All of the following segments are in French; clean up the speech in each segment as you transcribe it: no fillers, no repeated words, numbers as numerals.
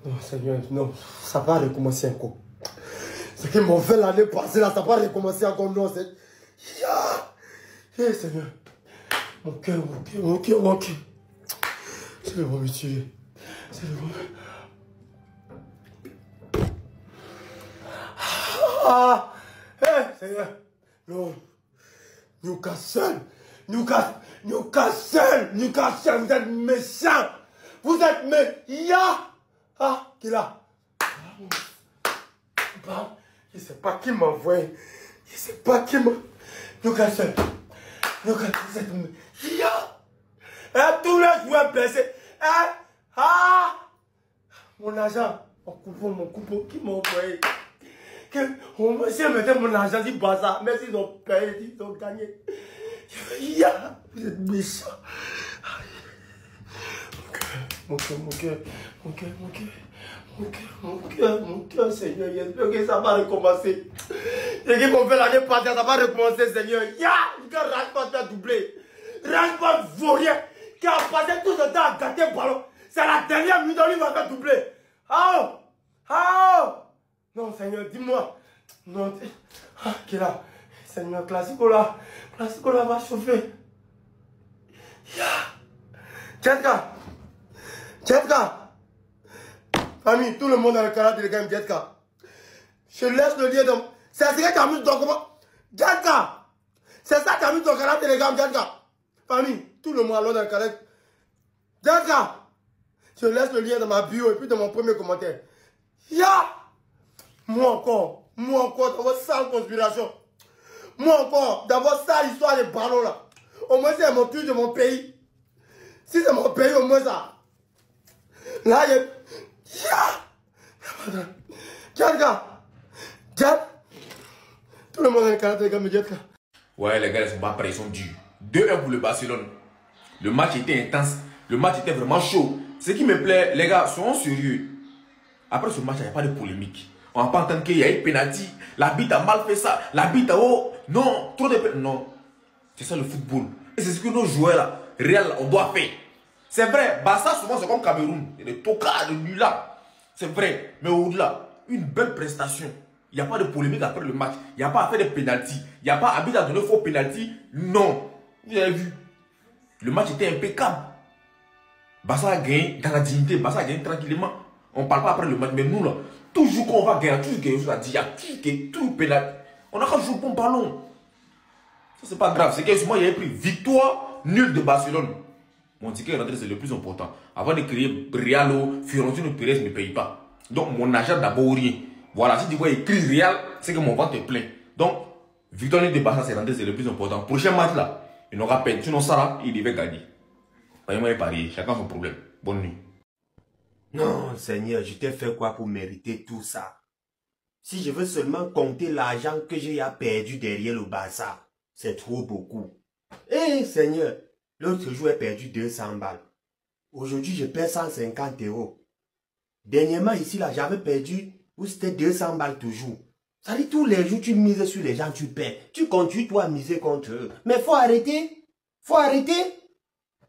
Non, Seigneur, non, ça va recommencer encore. Ce qu'ils m'ont fait l'année passée, là, ça va recommencer encore. Non, c'est... Seigneur, mon cœur. C'est le vent me tuer. C'est le vent. Seigneur, non. Newcastle, vous êtes méchants. Vous êtes méchants. Qui là? Je ne sais pas qui m'a envoyé. Je ne sais pas qui m'a... Newcastle, vous êtes méchants. Tous les joueurs blessés. Mon argent, mon coupon, qui m'a envoyé? Si je mettais mon argent, si Barça, mais s'ils ont payé, ils ont gagné. Vous êtes méchants. Mon cœur, Seigneur, j'espère que ça va recommencer. Ce qu'ils m'ont fait l'année passée, ça va recommencer, Seigneur. Rashford t'a doublé. Rashford vaurien, qui a passé tout ce temps à gâter le ballon. C'est la dernière minute, il va faire doubler. Non, Seigneur, dis-moi. Non, qui là? Seigneur, Classico là va chauffer. Jetka. Famille, tout le monde dans le canal de l'église Jetka. Je laisse le lien dans... C'est ce que tu as mis dans comment? Jetka. C'est ça que tu as mis dans le canal de l'église Jetka. Famille, tout le monde dans le canal. Jetka. Je laisse le lien dans ma bio et puis dans mon premier commentaire. Moi encore, dans votre sale conspiration. Moi encore, dans votre sale histoire de ballon là. Au moins c'est mon truc de mon pays. Si c'est mon pays, au moins ça. Là, il y a... Tout le monde dans le canal, les gars, me dit là. Ouais, les gars, ils sont pas prêts, ils sont durs. 2-1 pour le Barcelone. Le match était intense. Le match était vraiment chaud. Ce qui me plaît, les gars, soyons sérieux. Après ce match, il n'y a pas de polémique. On va pas entendre qu'il y a eu pénalty. L'arbitre a mal fait ça. L'arbitre a... Oh, non, trop de... Non. C'est ça le football. Et c'est ce que nos joueurs là, Real, on doit faire. C'est vrai, Barça souvent c'est comme Cameroun. Il y a des tocards, des nulards. C'est vrai. Mais au-delà, une belle prestation. Il n'y a pas de polémique après le match. Il n'y a pas à faire de pénalty. Il n'y a pas à arbitre à donner faux pénalty. Non. Vous avez vu. Le match était impeccable. Barça a gagné dans la dignité. Barça a gagné tranquillement. On ne parle pas après le match. Mais nous là, toujours qu'on va gagner, toujours quelque chose à dire. Il y a toujours tout pénalty. On a qu'à jouer bon ballon. Ça c'est pas grave. C'est que moi il y a pris victoire nulle de Barcelone. Mon ticket rentré c'est le plus important. Avant de créer Real, Fiorentino Pérez ne paye pas. Donc mon argent d'abord rien. Voilà, si tu vois écrit Real, c'est que mon ventre est plein. Donc, victoire nulle de Barça c'est rentré, c'est le plus important. Prochain match là, il n'aura peine. Sinon ça là, il devait gagner. Voyez-moi les paris, chacun son problème. Bonne nuit. Non, Seigneur, je t'ai fait quoi pour mériter tout ça? Si je veux seulement compter l'argent que j'ai perdu derrière le Barça, c'est trop beaucoup. Eh, Seigneur, l'autre jour j'ai perdu 200 balles. Aujourd'hui, je perds 150 €. Dernièrement, ici, là, j'avais perdu, où c'était 200 balles toujours. Ça dit, tous les jours, tu mises sur les gens, tu perds. Tu continues, toi, à miser contre eux. Mais faut arrêter. Faut arrêter.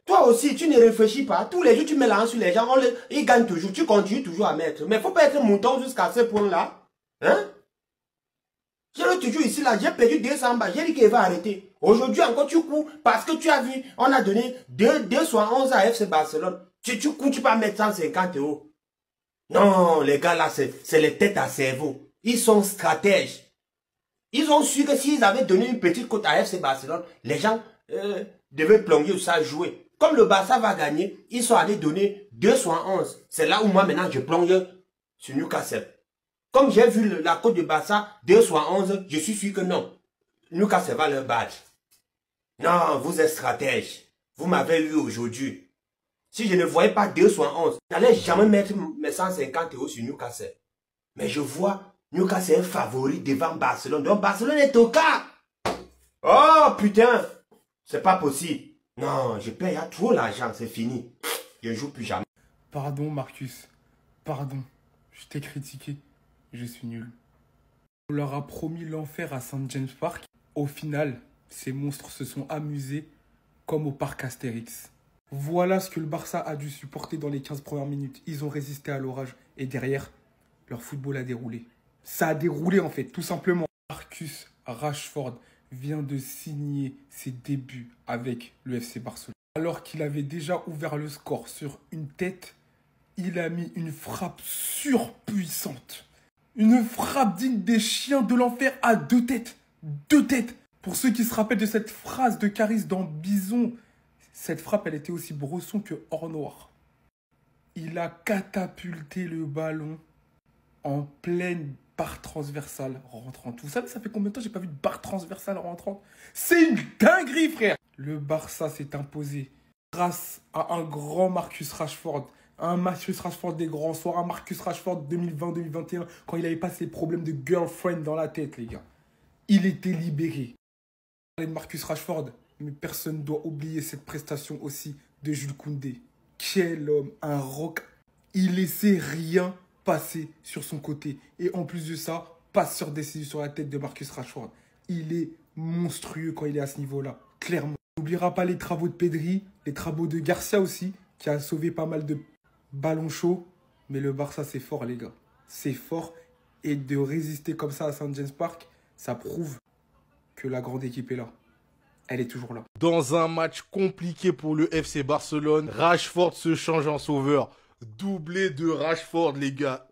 Toi aussi, tu ne réfléchis pas. Tous les jours, tu mets l'argent sur les gens, ils gagnent toujours. Tu continues toujours à mettre. Mais faut pas être mouton jusqu'à ce point-là. Hein? J'ai toujours ici, là, j'ai perdu 200 balles. J'ai dit qu'il va arrêter. Aujourd'hui encore, tu cours parce que tu as vu, on a donné 2,11 à FC Barcelone. Tu cours, tu peux mettre 150 €. Non, les gars, là, c'est les têtes à cerveau. Ils sont stratèges. Ils ont su que s'ils avaient donné une petite cote à FC Barcelone, les gens devaient plonger ou ça jouer. Comme le Barça va gagner, ils sont allés donner 2,11. C'est là où moi, maintenant, je plonge sur Newcastle. Comme j'ai vu la cote de Barça, 2,11, je suis sûr que non. Newcastle va leur battre. Non, vous êtes stratège. Vous m'avez eu aujourd'hui. Si je ne voyais pas 2,11, je n'allais jamais mettre mes 150 € sur Newcastle. Mais je vois Newcastle est favori devant Barcelone. Donc Barcelone est au cas. Oh putain, c'est pas possible. Non, je paye trop l'argent, c'est fini. Je ne joue plus jamais. Pardon Marcus, pardon, je t'ai critiqué. Je suis nul. On leur a promis l'enfer à St. James Park. Au final, ces monstres se sont amusés comme au parc Astérix. Voilà ce que le Barça a dû supporter dans les 15 premières minutes. Ils ont résisté à l'orage. Et derrière, leur football a déroulé. Ça a déroulé en fait, tout simplement. Marcus Rashford vient de signer ses débuts avec le FC Barcelone. Alors qu'il avait déjà ouvert le score sur une tête, il a mis une frappe surpuissante. Une frappe digne des chiens de l'enfer à 2 têtes. 2 têtes. Pour ceux qui se rappellent de cette phrase de Caris dans Bison, cette frappe, elle était aussi Bresson que hors noir. Il a catapulté le ballon en pleine barre transversale rentrante. Vous savez, ça fait combien de temps j'ai pas vu de barre transversale rentrante? C'est une dinguerie, frère. Le Barça s'est imposé grâce à un grand Marcus Rashford. Un Marcus Rashford des grands soirs, un Marcus Rashford 2020-2021, quand il avait pas ses problèmes de girlfriend dans la tête, les gars. Il était libéré. On parlait de Marcus Rashford, mais personne ne doit oublier cette prestation aussi de Jules Koundé. Quel homme, un rock. Il laissait rien passer sur son côté. Et en plus de ça, passeur décisif sur la tête de Marcus Rashford. Il est monstrueux quand il est à ce niveau-là, clairement. On n'oubliera pas les travaux de Pedri, les travaux de Garcia aussi, qui a sauvé pas mal de ballons chauds. Mais le Barça, c'est fort, les gars. C'est fort. Et de résister comme ça à St. James Park, ça prouve que la grande équipe est là. Elle est toujours là. Dans un match compliqué pour le FC Barcelone, Rashford se change en sauveur. Doublé de Rashford, les gars.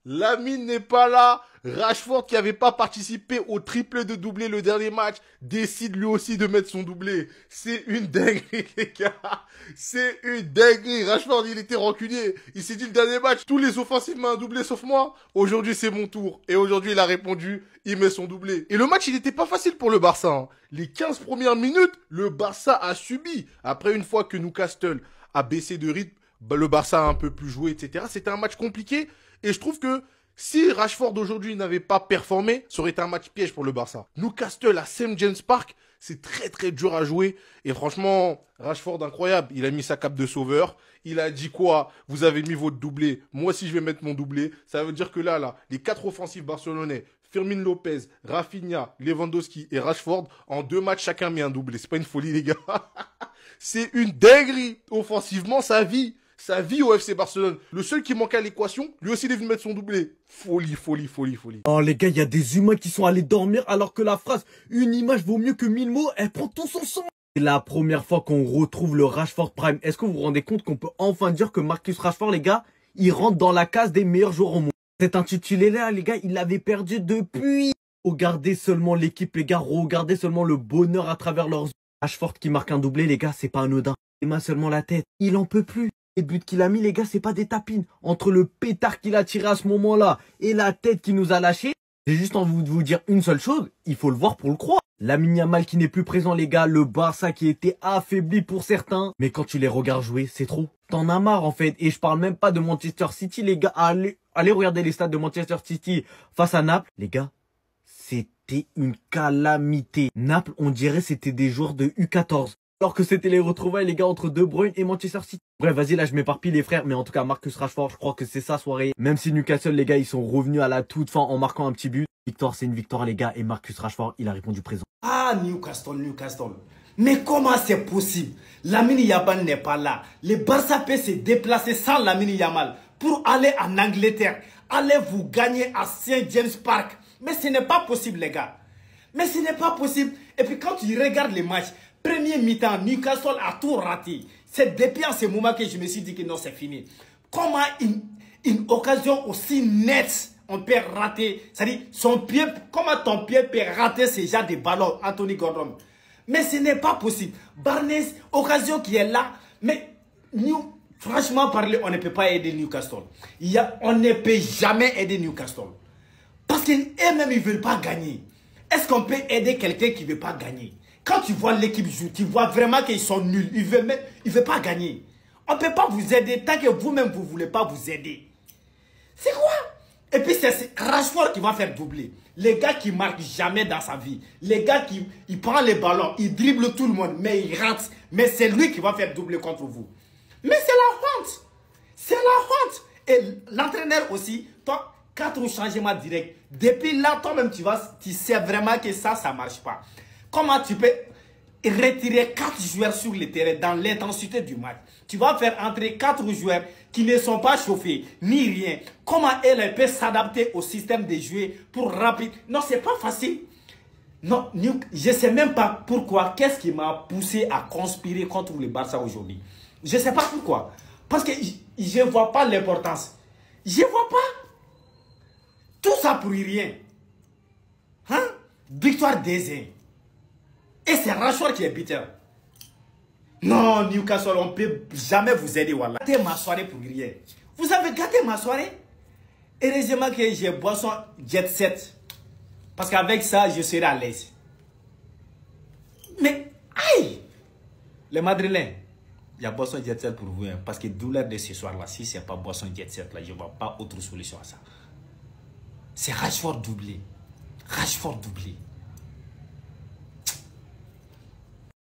Lamine n'est pas là. Rashford, qui n'avait pas participé au triplé de doublé le dernier match, décide lui aussi de mettre son doublé. C'est une dinguerie, les gars. C'est une dinguerie. Rashford, il était rancunier. Il s'est dit le dernier match, tous les offensifs m'ont un doublé sauf moi. Aujourd'hui, c'est mon tour. Et aujourd'hui, il a répondu, il met son doublé. Et le match, il n'était pas facile pour le Barça, hein. Les 15 premières minutes, le Barça a subi. Après, une fois que Newcastle a baissé de rythme, le Barça a un peu plus joué, etc. C'était un match compliqué. Et je trouve que si Rashford aujourd'hui n'avait pas performé, ça aurait été un match piège pour le Barça. Newcastle à St. James Park, c'est très très dur à jouer. Et franchement, Rashford incroyable. Il a mis sa cape de sauveur. Il a dit quoi? Vous avez mis votre doublé. Moi aussi je vais mettre mon doublé. Ça veut dire que là, les 4 offensifs barcelonais, Fermin Lopez, Rafinha, Lewandowski et Rashford, en 2 matchs chacun met un doublé. C'est pas une folie, les gars. C'est une dinguerie. Offensivement, ça vit. Ça vit au FC Barcelone. Le seul qui manquait à l'équation, lui aussi il est venu mettre son doublé. Folie, folie, folie, folie. Oh les gars, il y a des humains qui sont allés dormir alors que la phrase « Une image vaut mieux que 1000 mots », elle prend tout son sens. C'est la première fois qu'on retrouve le Rashford Prime. Est-ce que vous vous rendez compte qu'on peut enfin dire que Marcus Rashford, les gars, il rentre dans la case des meilleurs joueurs au monde? Cet intitulé-là, les gars, il l'avait perdu depuis. Regardez seulement l'équipe, les gars, regardez seulement le bonheur à travers leurs yeux. Rashford qui marque un doublé, les gars, c'est pas anodin. Il m'a seulement la tête. Il en peut plus. Les buts qu'il a mis, les gars, c'est pas des tapines. Entre le pétard qu'il a tiré à ce moment-là et la tête qu'il nous a lâché, j'ai juste envie de vous dire une seule chose, il faut le voir pour le croire. Lamine Yamal qui n'est plus présent, les gars, le Barça qui était affaibli pour certains. Mais quand tu les regardes jouer, c'est trop. T'en as marre, en fait. Et je parle même pas de Manchester City, les gars. Allez regarder les stades de Manchester City face à Naples. Les gars, c'était une calamité. Naples, on dirait c'était des joueurs de U14. Alors que c'était les retrouvailles, les gars, entre De Bruyne et Manchester City. Bref, vas-y, là, je m'éparpille, les frères. Mais en tout cas, Marcus Rashford, je crois que c'est sa soirée. Même si Newcastle, les gars, ils sont revenus à la toute fin en marquant un petit but. Victoire, c'est une victoire, les gars. Et Marcus Rashford, il a répondu présent. Ah, Newcastle. Mais comment c'est possible? Lamine Yamal n'est pas là. Le Barça peut se déplacer sans Lamine Yamal pour aller en Angleterre. Allez vous gagner à St. James Park. Mais ce n'est pas possible, les gars. Mais ce n'est pas possible. Et puis quand tu regardes les matchs, premier mi-temps, Newcastle a tout raté. C'est depuis à ce moment que je me suis dit que non, c'est fini. Comment une occasion aussi nette on peut rater? C'est-à-dire, son pied, comment ton pied peut rater ce genre de ballon, Anthony Gordon? Mais ce n'est pas possible. Barnes, occasion qui est là. Mais franchement parler, on ne peut pas aider Newcastle. On ne peut jamais aider Newcastle. Parce qu'eux-mêmes, ils ne veulent pas gagner. Est-ce qu'on peut aider quelqu'un qui ne veut pas gagner? Quand tu vois l'équipe jouer, tu vois vraiment qu'ils sont nuls. Ils ne veulent pas gagner. On ne peut pas vous aider tant que vous-même, vous ne voulez pas vous aider. C'est quoi? Et puis c'est Rashford qui va faire doubler. Les gars qui ne marquent jamais dans sa vie. Les gars qui prennent les ballons, ils dribblent tout le monde, mais ils ratent. Mais c'est lui qui va faire doubler contre vous. Mais c'est la honte. C'est la honte. Et l'entraîneur aussi, toi, 4 changements directs. Depuis là, toi-même, tu sais vraiment que ça ne marche pas. Comment tu peux... retirer 4 joueurs sur le terrain dans l'intensité du match. Tu vas faire entrer 4 joueurs qui ne sont pas chauffés, ni rien. Comment elle peut s'adapter au système de jeu pour rapide? Non, c'est pas facile. Non, je ne sais même pas pourquoi. Qu'est-ce qui m'a poussé à conspirer contre le Barça aujourd'hui? Je ne sais pas pourquoi. Parce que je ne vois pas l'importance. Je ne vois pas. Tout ça pour rien. Hein? Victoire des et c'est Rashford qui est buteur. Non, Newcastle, on ne peut jamais vous aider. Voilà. Gâtez ma soirée pour rien. Vous avez gâté ma soirée. Heureusement que j'ai boisson Jet Set. Parce qu'avec ça, je serai à l'aise. Mais, aïe! Les Madrilènes, il y a boisson Jet Set pour vous. Hein, parce que douleur de ce soir-là, si ce n'est pas boisson Jet Set, là, je ne vois pas autre solution à ça. C'est Rashford doublé. Rashford doublé.